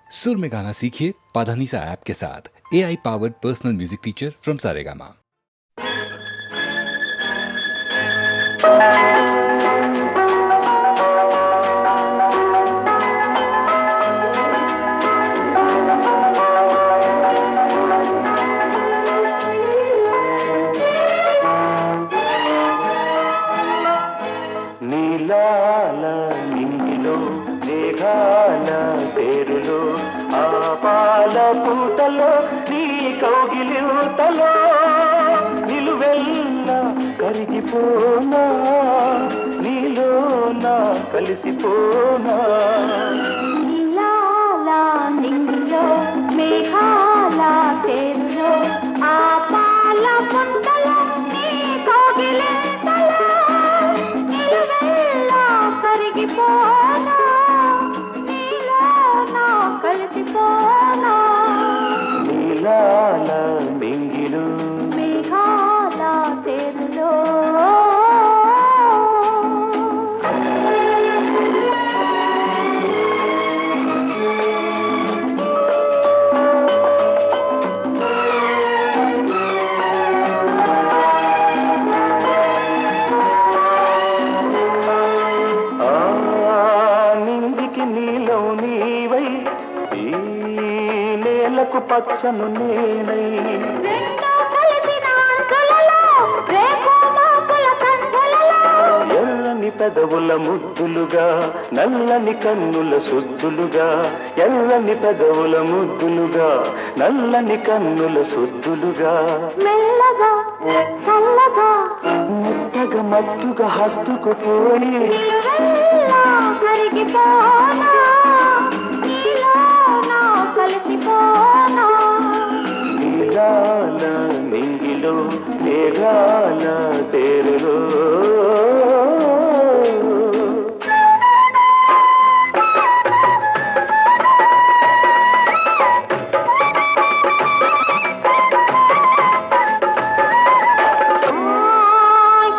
सुर में गाना सीखिए पाधानीसा ऐप के साथ। AI powered personal music teacher from Saregama. నీలాల నింగిలో మేఘాల పేరులో ఆపాల పూటలో నీ కౌగిలింతలో నిలువెల్ల కరిగిపోనా నీలోన కలిసిపోనా నీలాల నింగిలో మేఘాల పేరులో ఆపాల పూటలో నీ కౌగిలింతలో కరిగిపోనా నీలోన కలిసిపోనా నీలాల మింగిలు మేఘాల తేరులో పచ్చను నేనై ఎర్రని పెదవుల ముద్దులుగా నల్లని కన్నుల సుద్దులుగా ఎర్రని పెదవుల ముద్దులుగా నల్లని కన్నుల సుద్దులుగా మెల్లగా చల్లగా మెత్తగా మత్తుగా హత్తుకుపోయి కరిగిపోనా కలిసిపోనా నీలాల మింగిలో మేఘాల తేరులో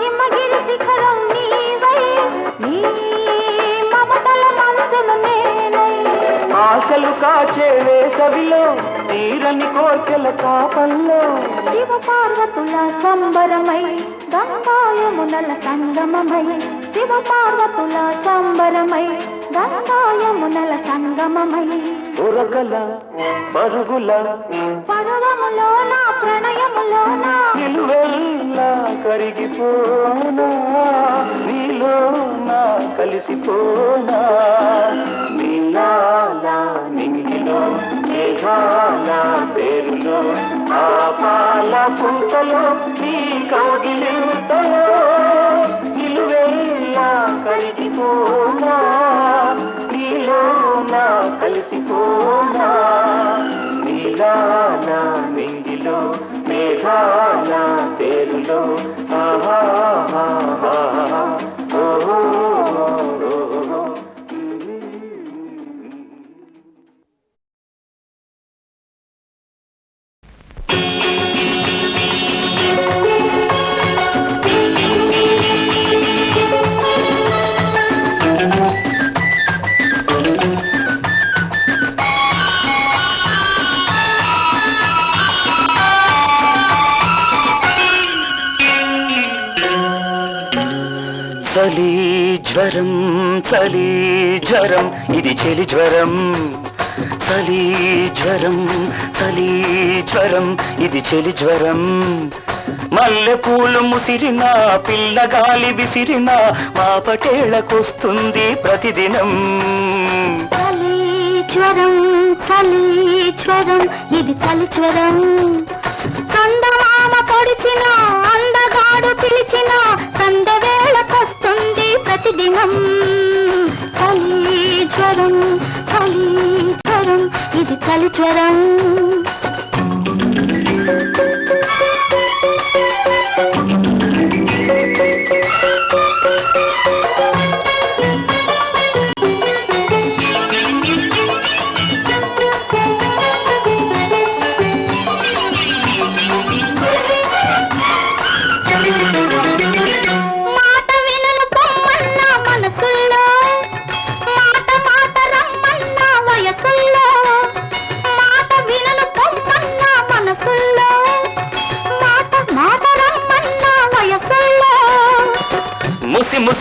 హిమగిరి శిఖరం నీవై నీ మమతల మనసును నేనై ఆశలు కాచే వేసవిలో తీరని కోర్కెల కాపల్లో శివ పార్వతుల సంబరమై గంగాయమునల సంగమమై శివ పార్వతుల సంబరమై గంగాయమునల సంగమమై ఉరకల పరుగుల పర్వములోన ప్రణయములోన నిలువెల్లా కరిగిపోనా నీలోన కలిసిపోనా నీలాల నింగిలో మేఘాల పేరులో ఆపాల పూటలో నీ కౌగిలింతలో నిలువెల్లా కరిగిపోనా నీలోన కలిసిపోనా నీలాల నింగిలో మేఘాల పేరులో ఆహా చలి జ్వరం చలి జ్వరం ఇది చెలి జ్వరం చలి జ్వరం చలి జ్వరం ఇది చెలి జ్వరం మల్లె పూలు ముసిరిన పిల్లగాలి విసిరిన మా పటేళ్ళకొస్తుంది ప్రతిదినం చలి జ్వరం ఇది చలి జ్వరం చందమామ పొడిచిన అందగాడు పిలిచిన సందవేళకొస్తుంది ప్రతిదినం చలి జ్వరం ఇది చలి జ్వరం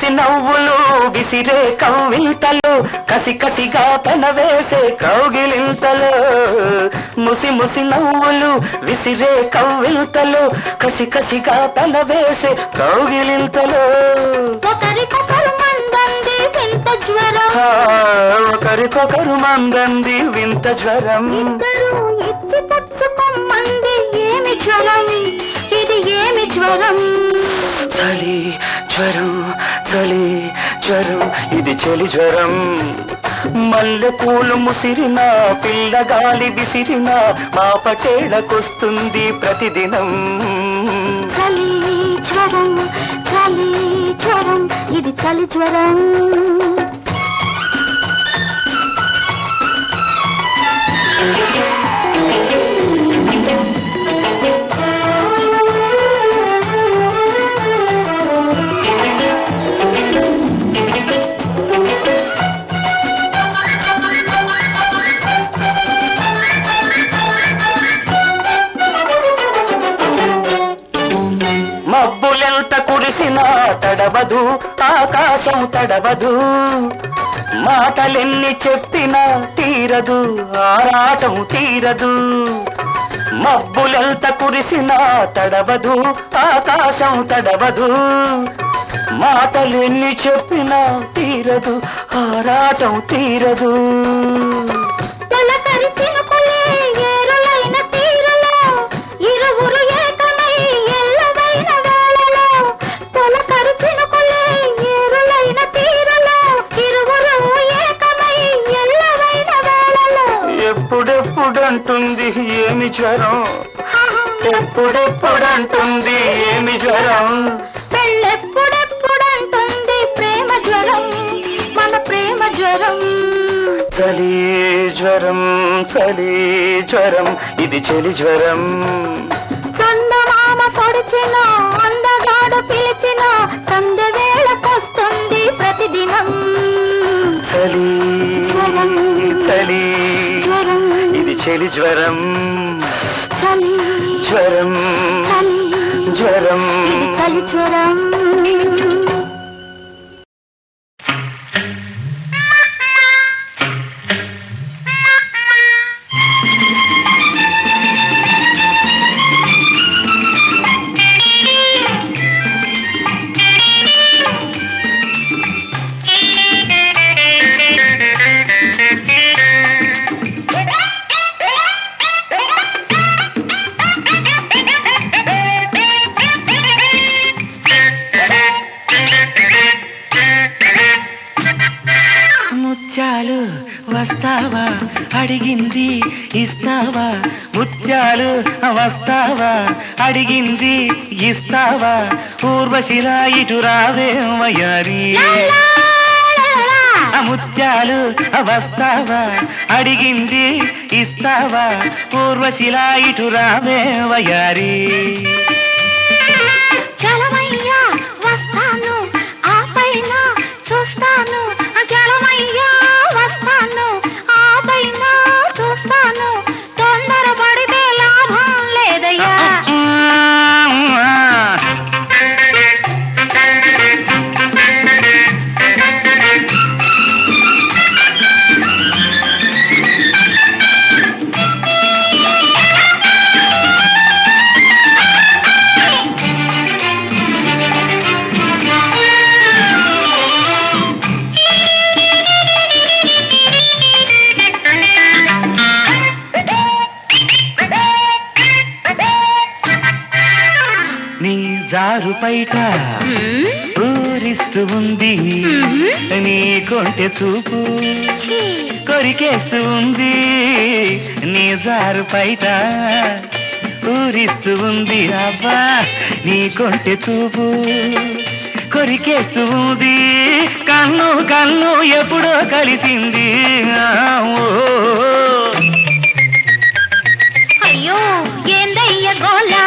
ముసి నవ్వులు విసిరే కవ్వింతలు కసి కసిగా పెనవేసే కౌగిలింతలు ముసి నవ్వులు విసిరే కవ్వింతలు కసి కసిగా పెనవేసే కౌగిలింతలు ఒకరికొకరు మందంది వింత జ్వరం ఒకరికొకరు మందంది వింత జ్వరం ఇద్దరు ఇచ్చి పుచ్చుకోమంది ఏమి జ్వరం ఇది ఏమి జ్వరం చలి జ్వరం చలి జ్వరం ఇది చలి జ్వరం మల్లె పూలు ముసిరిన పిల్లగాలి విసిరిన మా పటేళ్ళకొస్తుంది ప్రతిదినం చలి జ్వరం ఇది చలి జ్వరం మబ్బులెంత కురిసినా తడవదు ఆకాశం తడవదు మాటలెన్ని చెప్పినా తీరదు ఆరాటం తీరదు మబ్బులెంత కురిసినా తడవదు ఆకాశం తడవదు మాటలెన్ని చెప్పినా తీరదు ఆరాటం తీరదు ఎప్పుడెప్పుడంటుంది ఏమి జ్వరం ఎప్పుడెప్పుడంటుంది ఏమి జ్వరం పెళ్ళెప్పుడెప్పుడంటుంది ప్రేమ జ్వరం మన ప్రేమ జ్వరం చలి జ్వరం ఇది చలి జ్వరం చందమామ పొడిచిన అందగాడు పిలిచిన సంధ్య వేళకొస్తుంది ప్రతిదినం చలి ఇది చలి జ్వరం జ్వరం జ్వరం ఇది చలి జ్వరం ముత్యాలు వస్తావా అడిగింది ఇస్తావా ముత్యాలు వస్తావా అడిగింది ఇస్తావా ఊర్వశిలా ఇటు రావే వయారి ముత్యాలు వస్తావా అడిగింది ఇస్తావా ఊర్వశిలా ఇటు రావే వయారి చలమయ్యా వస్తాను ఆ పైన చూస్తాను చలమయ్యా వస్తాను ఆ పైన చూస్తాను తొందరపడితే లాభం లేదయ్యా జారు పైట ఊరిస్తూ ఉంది నీ కొంటె చూపు కొరికేస్తూ ఉంది నీ జారు పైట ఊరిస్తూ ఉంది అబ్బా నీ కొంటె చూపు కొరికేస్తూ ఉంది కన్ను కన్ను ఎప్పుడో కలిసింది అయ్యో ఏందయ్య గోలా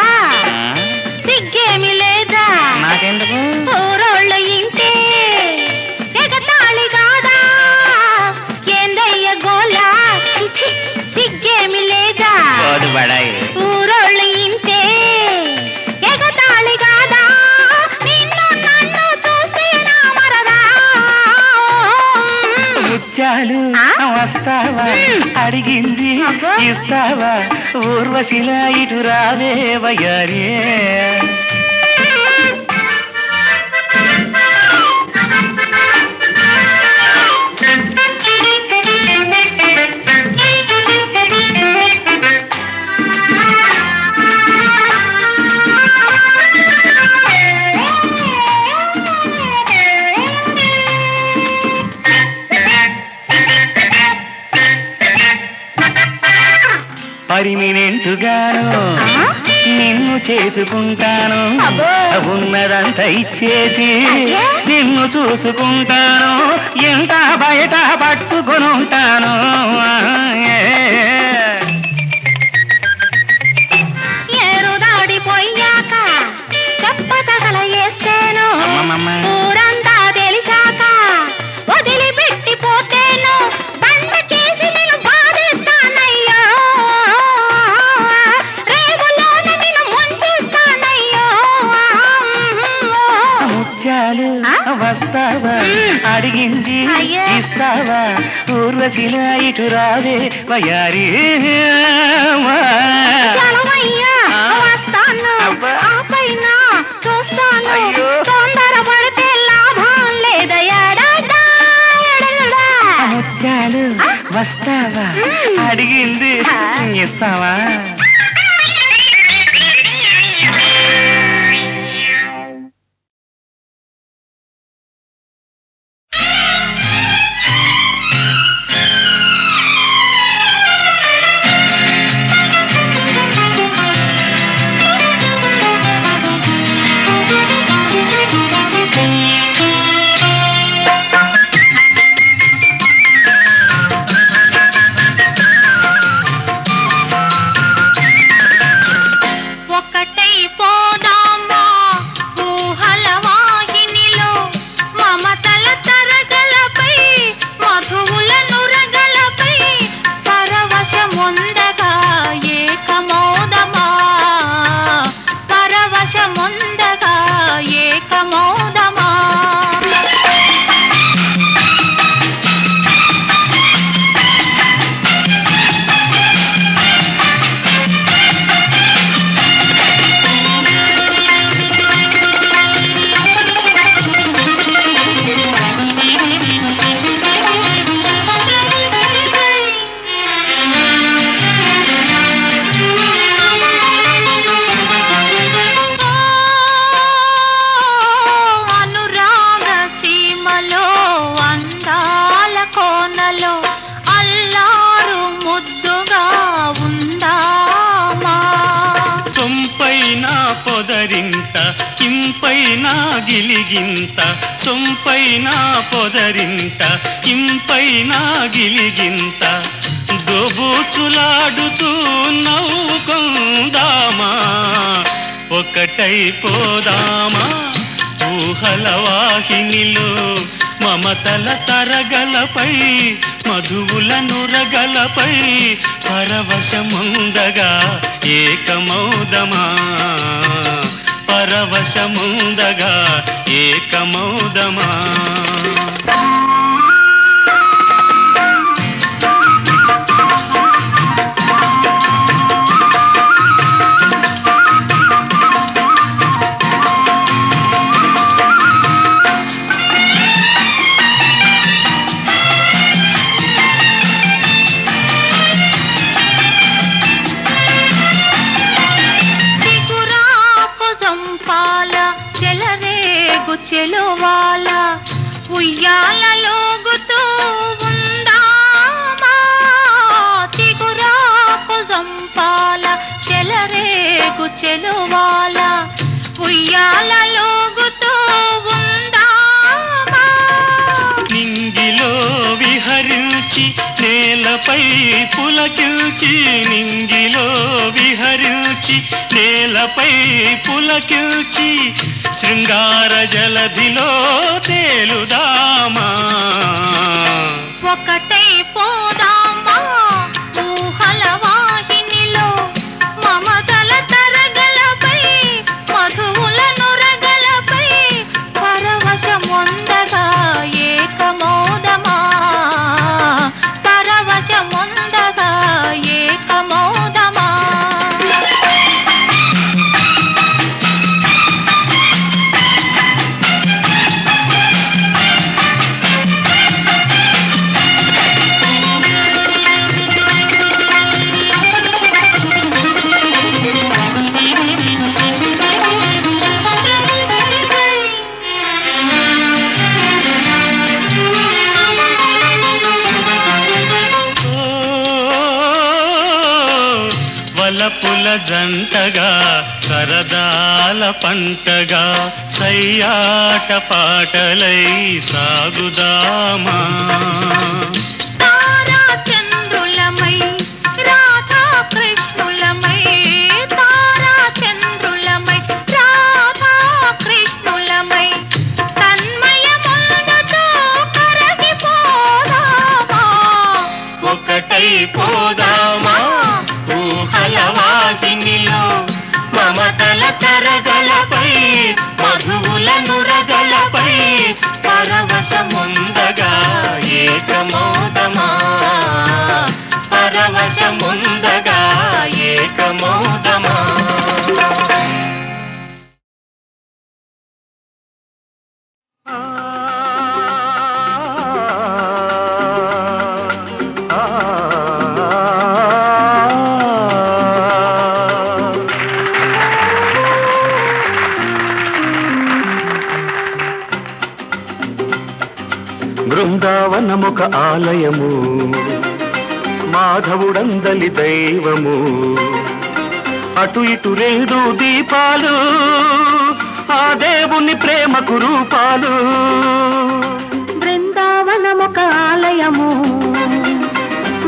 సిగ్గేమి లేదా నాకెందుకు ఊరోళ్ళు ఇంటే ఎగతాళి కాదా ఏందయ్య గోలా సిగ్గేమి లేదా ఊరోళ్ళు ఇంటే ఎగతాళి కాదా నిన్ను నన్ను చూస్తే నా మర అడిగింది అబ్బా. ఇస్తావా ఊర్వశిలా ఇటు రావే వయ్యారే పరిమినెంటుగాను నిన్ను చేసుకుంటాను అబ్బో. ఉన్నదంతా ఇచ్చేసి అయ్యే. నిన్ను చూసుకుంటాను ఎంత బయట పట్టుకుని ఉంటాను ఏరుదాడిపోయాక చెప్పతగల వేస్తేను అమ్మమ్మమ్మ. ఊరంతా తెలిసాక వదిలిపెట్టిపోతేను బండ చేసి నేను బాధిస్తానయ్యో రేవులోన నేను ముంచేస్తానయ్యో ముత్యాలు ఆ? వస్తావా అడిగింది అయ్యే. ఇస్తావా ఊర్వశిలా ఇటు రావే వయారి చలమయ్యా ఆ? వస్తాను అబ్బా. ఆ పైన చూస్తాను అయ్యో. తొందరపడితే లాభం లేదయ్యాడా ముత్యాలు ఆ? వస్తావా అడిగింది ఆ. ఇస్తావా ఒకటై పోదామా ఊహల వాహినిలో మమతల తరగలపై మధువుల నురగలపై పరవశముందగా ఏకమౌదమా పరవశముందగా ఏకమౌదమా అనురాగ సీమలో అందాల కోనలో అల్లారు ముద్దుగా ఉందామా సొంపైన పొదరింత ఇంపైన గిలిగింత సొంపైన పొదరింత ఇంపైన గిలిగింత దోబూచులాడుతూ నవ్వుకుందామా ఒకటై పోదామా ఊహల వాహినిలో మమతల తరగలపై మధువుల నురగలపై పరవశముందగా ఏకమౌదమా పరవశముందగా ఏకమౌదమా చిగురాకు జంపాల చెలరేగు చెలువాల ఉయ్యాలలోగుతూ ఉందామా చిగురాకు జంపాల చెలరేగు చెలువాల ఉయ్యాలలోగుతూ ఉందామా నింగిలో విహరించి నేలపై పులకిల్చి నింగిలో విహరించి నేలపై పులకిల్చి శృంగార జలధిలో తేలుదామా ఒకటై పోదామా ఊహల వాహినిలో మమతల తరగలపై మధువుల నురగలపై పరవశముందగా ఏకమౌదమా పరవశము వలపుల జంటగా సరదాల పంటగా సయ్యాట పాటలై సాగుదామా. తారా చంద్రులమై రాధా కృష్ణులమై తారా చంద్రులమై రాధా కృష్ణులమై తన్మయముతో కరగిపోదామా. ఒకటై పోదామా ఊహల వాహినిలో మమతల తరగలపై మధువుల నురగలపై పరవశముందగా ఏకమోదమా. పరవశముందగా ఏకమోదమా. బృందావనమొక ఆలయము, మాధవుడందలి దైవము. అటు ఇటు రెండు దీపాలు, ఆ దేవుని ప్రేమకు రూపాలు. బృందావనమొక ఆలయము,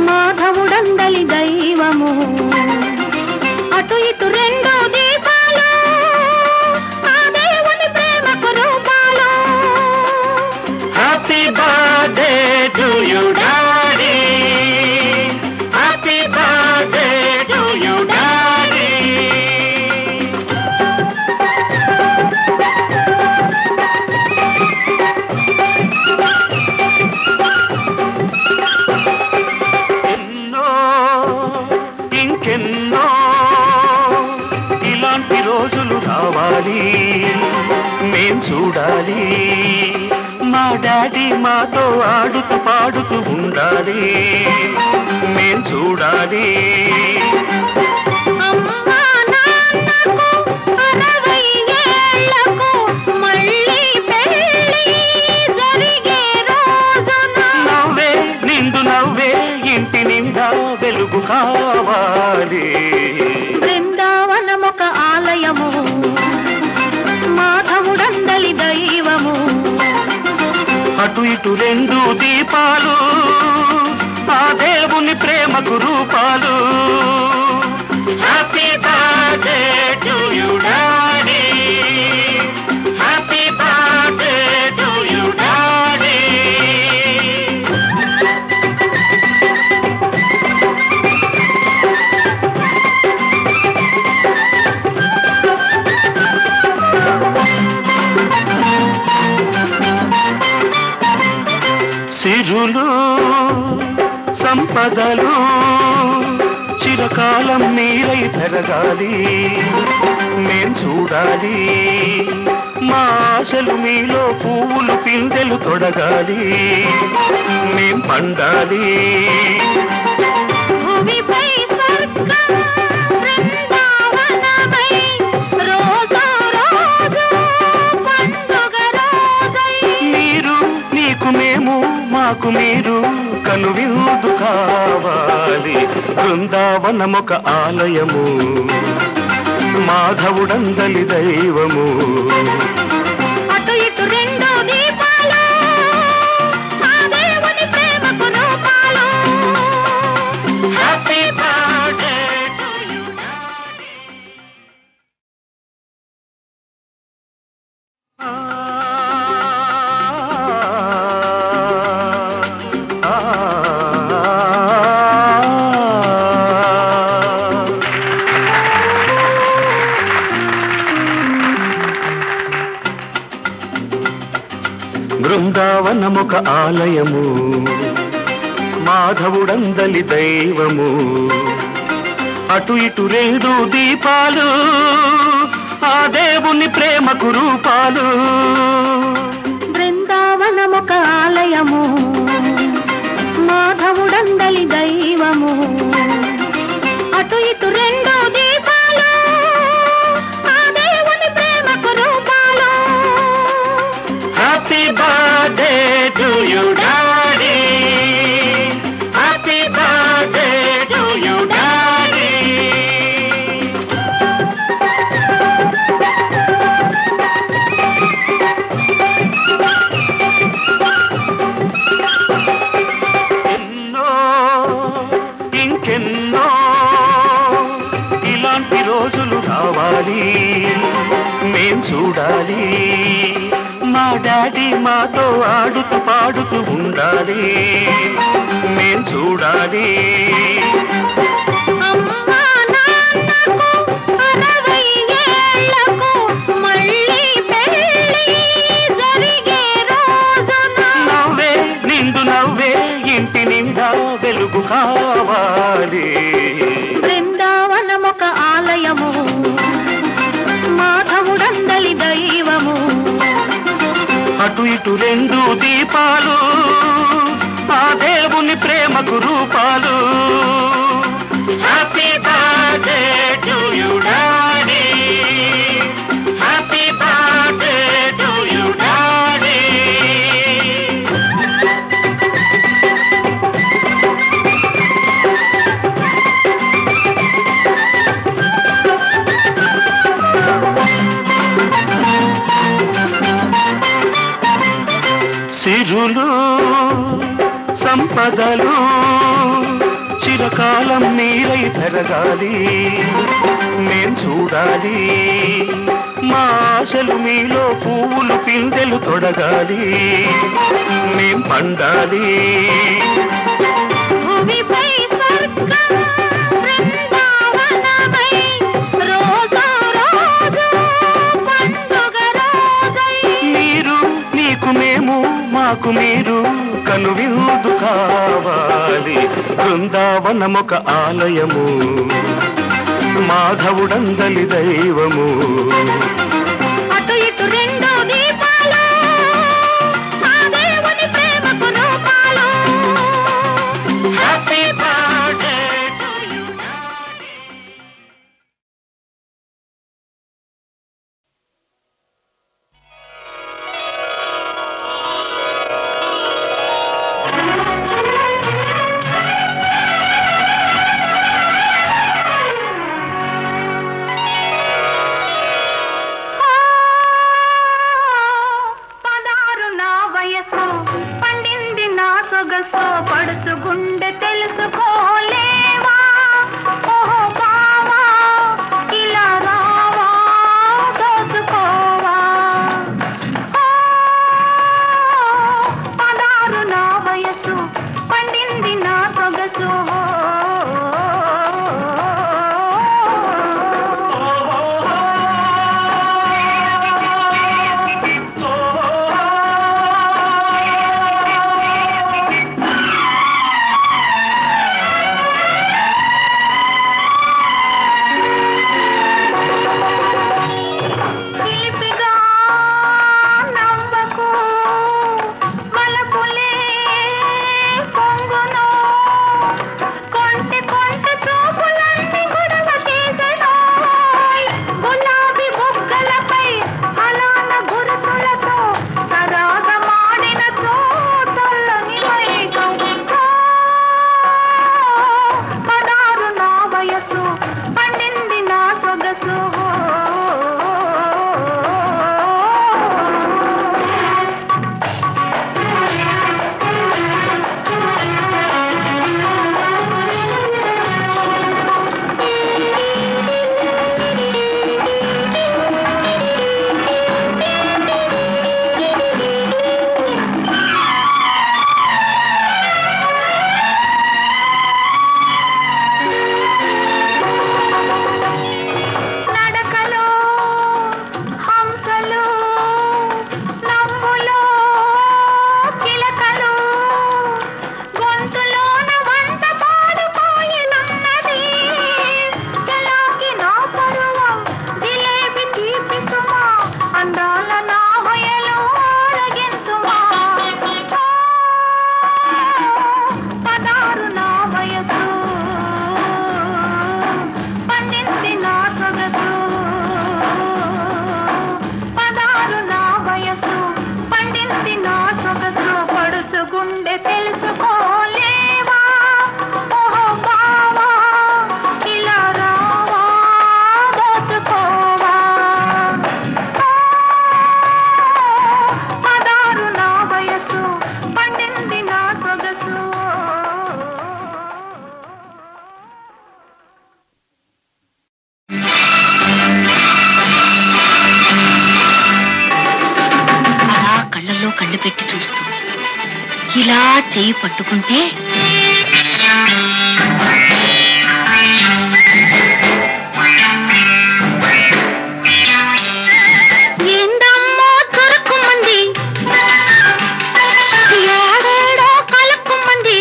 మాధవుడందలి దైవము. అటు ఇటు రెండు దీపాలు, ఆ దేవుని ప్రేమకు రూపాలు. Happy birthday to you daddy, happy birthday to you daddy. ఎన్నో ఇంకెన్నో ఇలాంటి రోజులు రావాలి, మేం చూడాలి. మా డాడీ మాతో ఆడుతూ పాడుతూ ఉండాలి, మేం చూడాలి. అమ్మా నాన్నకు 60 ఏళ్లకు మళ్ళీ పెళ్లి జరిగే రోజున నవ్వే నిండు నవ్వే ఇంటి నిండా వెలుగు కావాలి. బృందావనమొక ఆలయము, మాధవుడందలి దైవము. అటు ఇటు రెండు దీపాలు, ఆ దేవుని ప్రేమకు రూపాలు. Happy birthday to you daddy, happy birthday to you daddy. సిరులు సంపదలు చిరకాలం మీరై పెరగాలి, మేం చూడాలి. మా ఆశలు మీలో పువ్వులు పిందెలు తొడగాలి, మేం పండాలి. భూమిపై స్వర్గం బృందావనమై రోజు రోజు పండుగ రోజై. మీరు నీకు మేము మాకు మీరు కనువిందు కావాలి. బృందావనమొక ఆలయము, మాధవుడందలి దైవము. అటు ఇటు రెండు దీపాలు, ఆ దేవుని ప్రేమకు రూపాలు. Happy birthday to you. బృందావనమొక ఆలయము, మాధవుడందలి దైవము. అటు ఇటు రెండు దీపాలు, ఆ దేవుని ప్రేమకు రూపాలు. బృందావనమొక ఆలయము, మాధవుడందలి దైవము. అటు ఇటు రెండు దీపాలు, ఆ దేవుని ప్రేమకు రూపాలు. Happy birthday to you daddy, happy birthday to you daddy. జీవితంలో ఇలాంటి రోజులు రావాలి, మేం చూడాలి. మా డాడీ మాతో ఆడుతూ పాడుతూ ఉండాలి, మేం చూడాలి. అమ్మా నాన్నకు 60 ఏళ్లకు మళ్ళీ పెళ్ళి జరిగే రోజున నవ్వే నిండు నవ్వే ఇంటి నిండా వెలుగు కావాలి. బృందావనమొక ఆలయము, మాధవుడందలి దైవము. అటు ఇటు 2 దీపాలు, ఆ దేవుని ప్రేమకు రూపాలు. Happy birthday to you daddy, happy birthday to you daddy. సిరులు సంపదలు చిరకాలం మీరై పెరగాలి, మేం చూడాలి. మా ఆశలు మీలో పువ్వులు పిందెలు తొడగాలి, మేం పండాలి. భూమిపై స్వర్గం బృందావనమై, రోజు రోజు పండుగ రోజై. మీరు నీకు మేము మాకు మీరు కనువిందు కావాలి. బృందావనమొక ఆలయము, మాధవుడందలి దైవము. అటు ఇటు 2 దీపాలు, ఆ దేవుని ప్రేమకు రూపాలు. Happy birthday to you. ఇలా చెయ్యి పట్టుకుంటే ఏందమ్మో చురుకుమంది, ఏడేడో కలుక్కుమంది.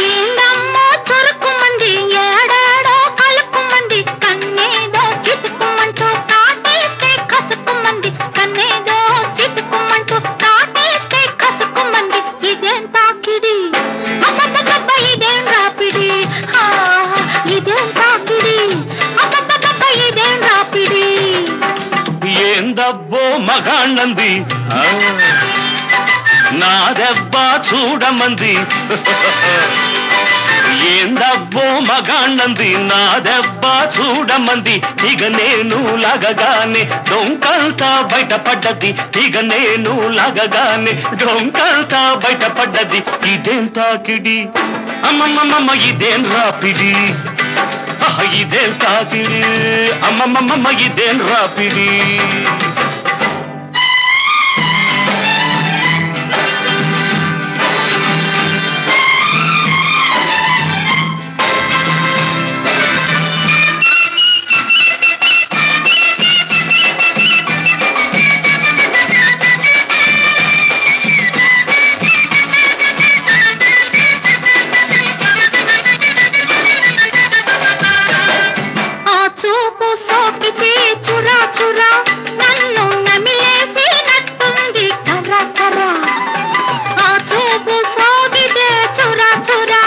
ఏందమ్మో చురుకుమంది, ఏడేడో కలుక్కుమంది. కన్నేదో చితుకుమంటూ కాటేస్తే కసుకుమంది. కన్నేదో చితుకుమంటూ కాటేస్తే కసుకుమంది. ఇదేం తాకిడి, అబ్బబ్బబ్బ ఇదేం రాపిడి, ఇదేం తాకిడి, అబ్బబ్బబ్బ ఇదేం రాపిడి. ఏందబ్బో మగాణ్ణంది, నా దెబ్బ చూడమంది. ఏందబ్బో మగాణ్ణంది, నా దెబ్బ చూడమంది. ఇక నేను లాగగానే డొంకంతా బయటపడ్డది. ఇక నేను లాగగానే డొంకంతా బయటపడ్డది. ఇదేం తాకిడి, అమ్మమ్మమ్మ ఇదేం రాపిడి, ఇదేం తాకిడి, అమ్మమ్మమ్మ ఇదేం రాపిడి. సోకితే చురా చురా నన్ను నమిలేసినట్టుంది కర్ర కర్ర. ఆ చూపు సోకితే చురా చురా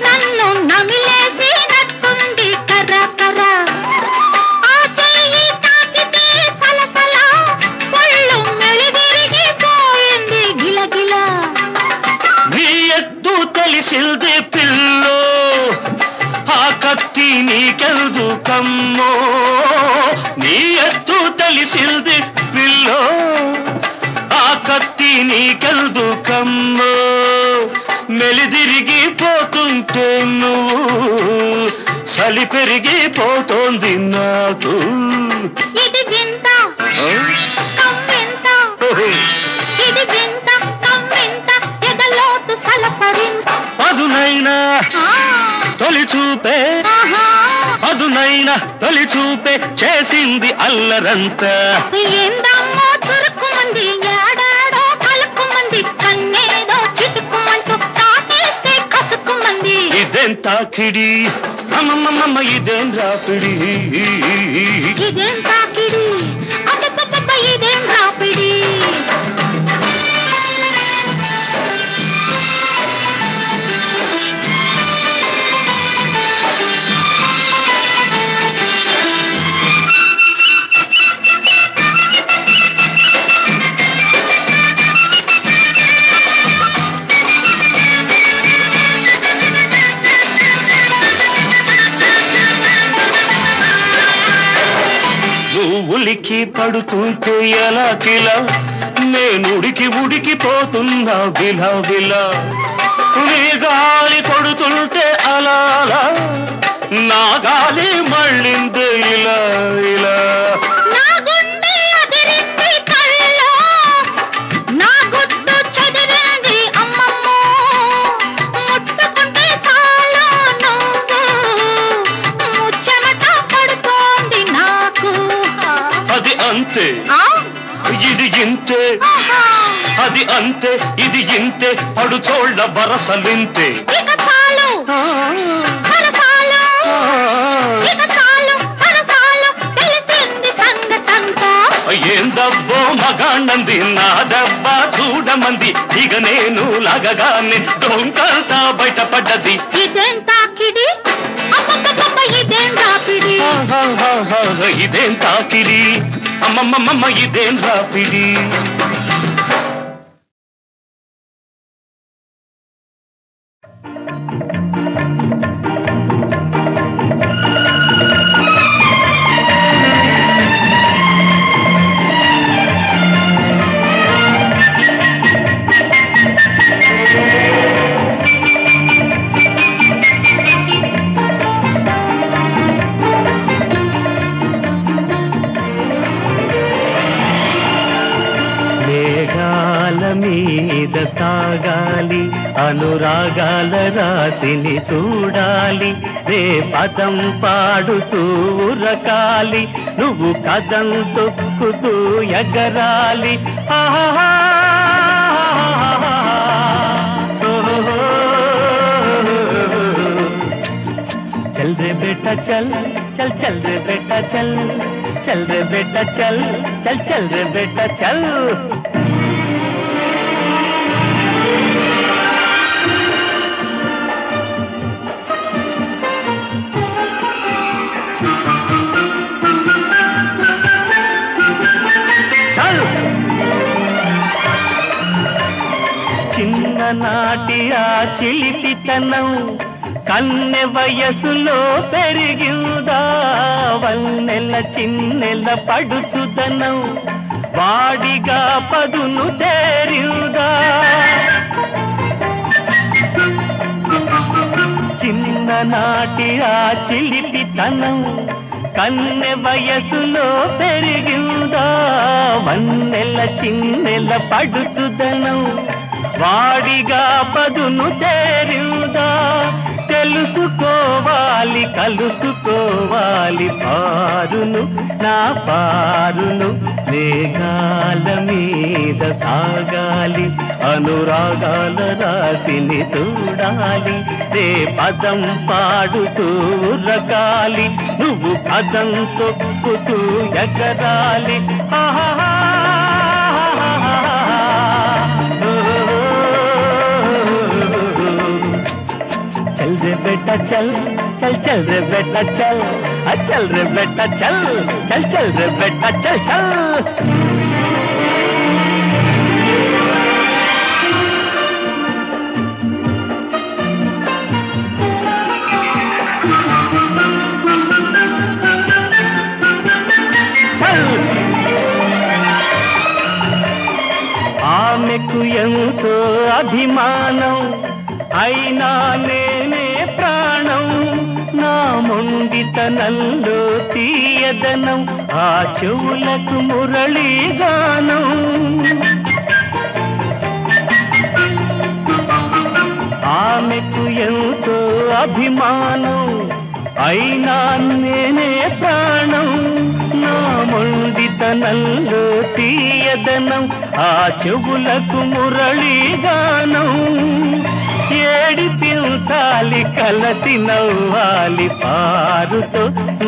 నన్ను నమిలేసినట్టుంది కర్ర కర్ర. ఆ చెయ్యి తాకితే సలసల ఒళ్ళు మెలిదిరిగిపోయింది గిలగిల. నీ ఎత్తు తెలిసింది పిల్లో, ఆ కత్తి నీకెల్దు కమ్మో. నీ ఎత్తు తెలిసింది పిల్లో, ఆ కత్తి నీకెల్దు కమ్మో. మెలిదిరిగిపోతుంటే నువ్వు చలి పెరిగిపోతోంది నాకు. ఇది వింత కమ్మింత, ఇది వింత కమ్మింత, ఎగలోతు సలపరింత. అదునైనా తొలి చూపే, అదునైనా తొలి చూపే చేసింది అల్లరంతా. ఏందమ్మో చురుకుమంది, ఏడాడో కలుక్కుమంది. కన్నేదో చిటుకుమంటూ కాటేస్తే కసుకుమంది. ఇదేం తాకిడి, అమ్మమ్మమ్మ ఇదేం రాపిడి, ఇదేం తాకిడి, అబ్బబ్బబ్బ ఇదేం రాపిడి. ఉలికి పడుతుంటే ఎలా కిలా, నేనుడికి ఉడికిపోతున్నా విలా విలా. నీ గాలి కొడుతుంటే అలా అలా, నా గాలి మళ్ళిందే ఇలా ఇలా. నా గుండె అదిరింది కళ్ళో, నా గుట్టు చెదిరింది అమ్మమ్మో. ముట్టుకుంటే చాలు నువ్వు, ముచ్చమట పడుతోంది నాకు. అది అంతే, ఆ? ఇది ఇంతే, అది అంతే, ఇది ఇంతే. పడుచోళ్ళ బరసలింతే. ఇక చాలు సరసాలు, ఇక చాలు సరసాలు, తెలిసింది సంగతంతా. ఏందబ్బో మగాణ్ణంది, నా దెబ్బ చూడమంది. ఇక నేను లాగగానే డొంకంతా బయటపడ్డది. ఇదేం తాకిడి, అబ్బబ్బబ్బ ఇదేం రాపిడి. ఇదేం తాకిడి, అమ్మమ్మమ్మ ఇదేం రాపిడి. అనురాగాల రాశిని చూడాలి రే పదం పాడుతూ ఉరకాలి నువ్వు కదం తొక్కుతూ ఎగరాలి ఆహా चल रे बेटा चल चल चल रे बेटा चल चल रे बेटा चल चल चल रे बेटा चल చిన్ననాటి ఆ చిలిపితనం కన్నె వయసులో పెరిగిందా వన్నెల చిన్నెల పడుచుదనం వాడిగా పదును తేరిందా చిన్ననాటి ఆ చిలిపితనం కన్నె వయసులో పెరిగిందా వన్నెల చిన్నెల పడుచుదనం వాడిగా పదును తేరిందా తెలుసుకోవాలి కలుసుకోవాలి పారును నా పారును మేఘాల మీద సాగాలి అనురాగాల రాశిని చూడాలి రే పదం పాడుతూ రకాలి నువ్వు పదం తొక్కుతూ ఎగరాలి ఆహా चल रे बेटा चल चल चल रे बेटा चल चल रे बेटा चल चल चल रे बेटा चल चल ఆమెకు ఎంతో అభిమానం అయినా నేనే ప్రాణం నా మొండితనంలో తీయదనం ఆ చెవులకు మురళీగానం ఆమెకు ఎంతో అభిమానం అయినా నేనే ప్రాణం నా మొండితనంలో తీయదనం ఆ చెవులకు మురళీగానం ఏడిపించాలి కలసి నవ్వాలి పారుతో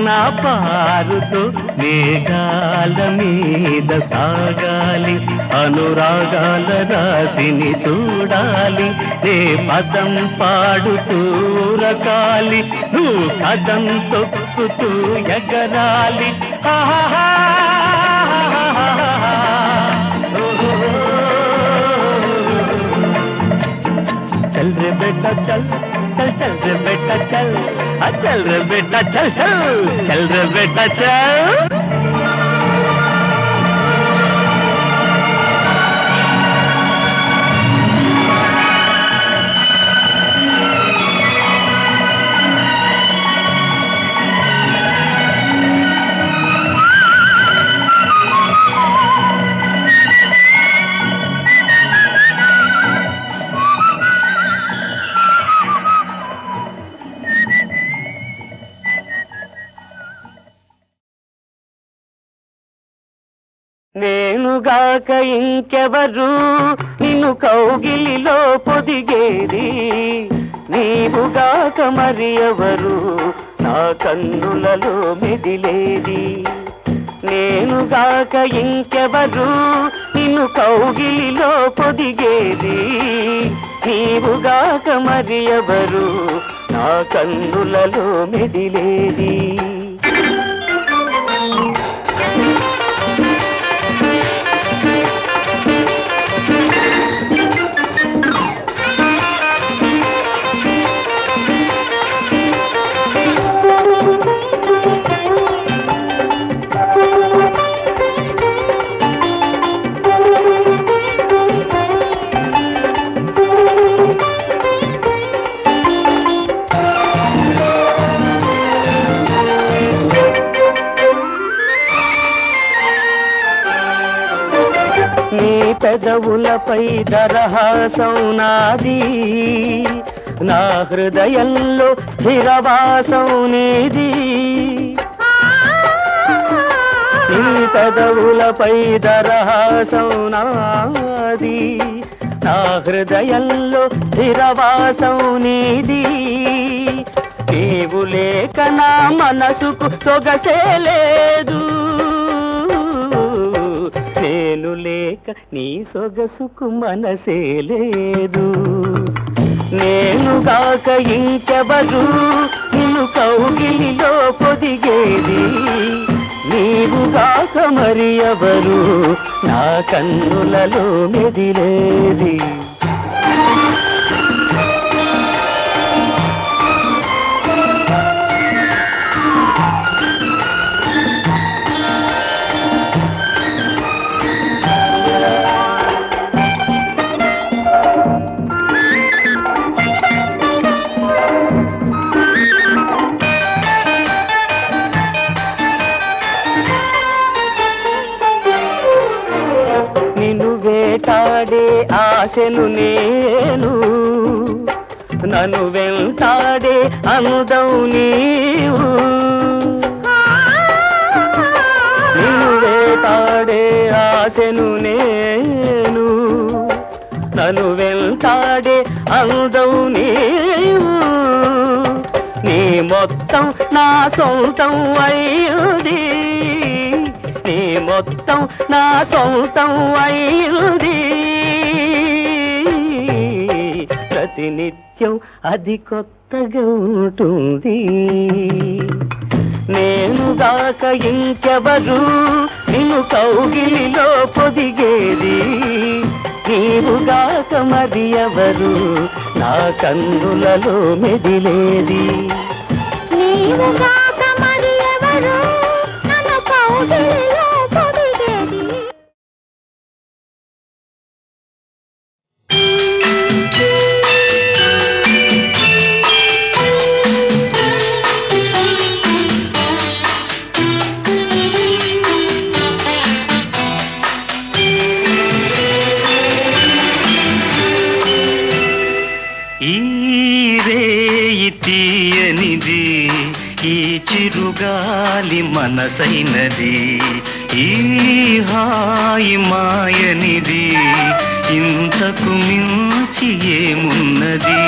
నా పారుతో మేఘాల మీద సాగాలి అనురాగాల రాశిని చూడాలి రే పదం పాడుతూ రకాలి నువ్వు కదం తొక్కుతూ ఎగరాలి ఆహా चल रे बेटा चल चल चल रे बेटा चल चल रे बेटा चल चल चल रे बेटा चल నేనుగాక ఇంకెవరు నిన్ను కౌగిలిలో పొదిగేది నీవుగాక మరి ఎవరు నా కన్నులలో మెదిలేది నేనుగాక ఇంకెవరు నిన్ను కౌగిలిలో పొదిగేది నీవుగాక మరి ఎవరు నా కన్నులలో మెదిలేది పెదవులపై దరహాసం నాది, నా హృదయంలో స్థిరవాసం నీది. నీ పెదవులపై దరహాసం నాది, నా హృదయంలో స్థిరవాసం నీది. నీవు లేక నా మనసుకు సొగసే లేదు, నేను లేక నీ సొగసుకు మనసే లేదు. నేనుగాక ఇంకెవరు నిన్ను కౌగిలిలో పొదిగేది, నీవుగాక మరి ఎవరు నా కన్నులలో మెదిలేది. వేటాడే ఆశను నేను, నన్ను వెంటాడే అందం నీవు. నిన్ను వేటాడే ఆశను నేను, నన్ను వెంటాడే అందం నీవు. నీ మొత్తం నా సొంతం అయ్యింది, నీ మొత్తం నా సొంతం అయ్యింది. ప్రతినిత్యం అది కొత్తగా ఉంటుంది. నేనుగాక ఇంకెవరు నిన్ను కౌగిలిలో పొదిగేది, నీవుగాక మరి ఎవరు నా కన్నులలో మెదిలేది. నీవుగాక మరి ఎవరు నన్ను కౌగిలిలో పొదిగేది. ఈ రేయి తీయనిది, ఈ చిరుగాలి మనసైనది, ఈ హాయి మాయనిది, ఇంతకు మించి ఏమున్నది.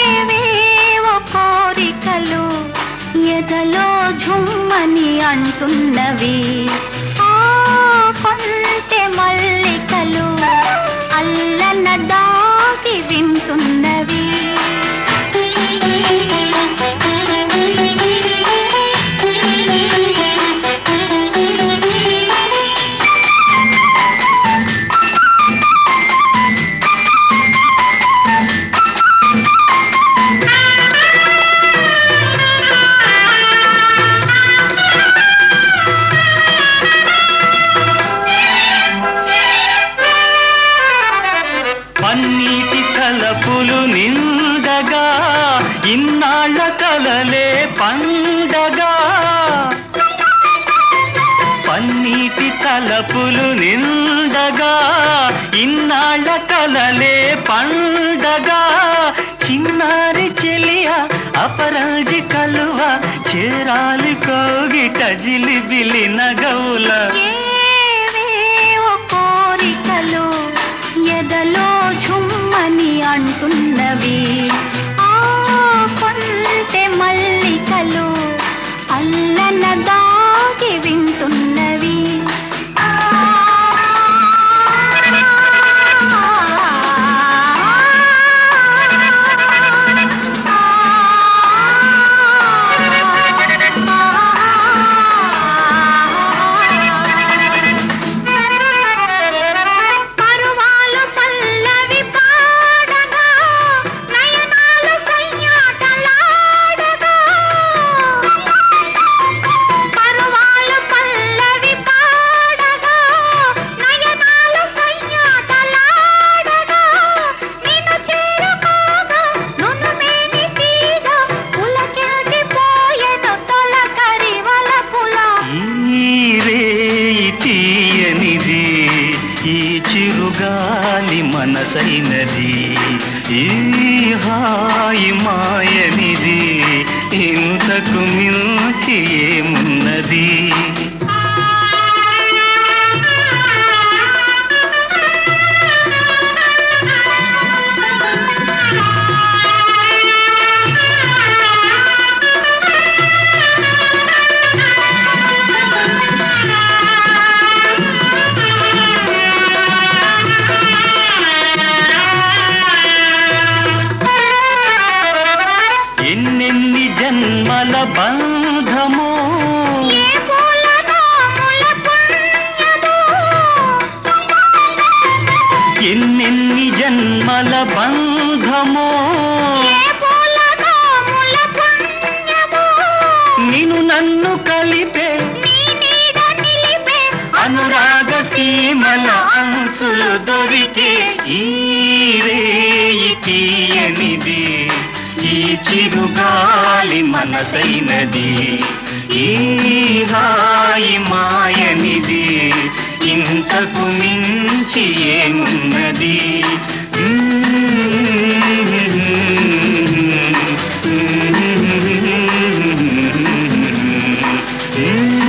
ఏవేవో కోరికలు ఎదలో ఝుమ్మని అంటున్నవి, ఆ కొంటె మల్లికలు అల్లన దాగి వింటున్నవి. పన్నీటి తలపులు నిండగా, ఇన్నాళ్ళ కలలే పండగా. పన్నీటి తలపులు నిండగా, ఇన్నాళ్ళ కలలే పండగా. చిన్నారి చెలియ అపరాజి కలువ, చేరాలి కోగిట జిలిబిలి నగవుల. ఏవేవో కోరికలు ఎదలో ఝుమ్మని అంటున్నవి, ఆ కొంటె మల్లికలు అల్లన దాగి వింటున్నవి. మనసైనది ఈ హాయి మాయనిది ఇంతకు మించి ఏమున్నది ఎన్నెన్ని జన్మల బంధమో ఏ పూలనోముల పుణ్యమో ఎన్నెన్ని జన్మల బంధమో ఏ పూలనోముల పుణ్యమో నిన్ను నన్ను కలిపే నీ నీడ నిలిపే అనురాగ సీమల అంచులు దొరికే ఈ రేయి తీయనిది ఈ చిరుగాలి మనసైనది ఈ హాయి మాయనిది ఇంతకు మించి ఏమున్నది Mm-hmm.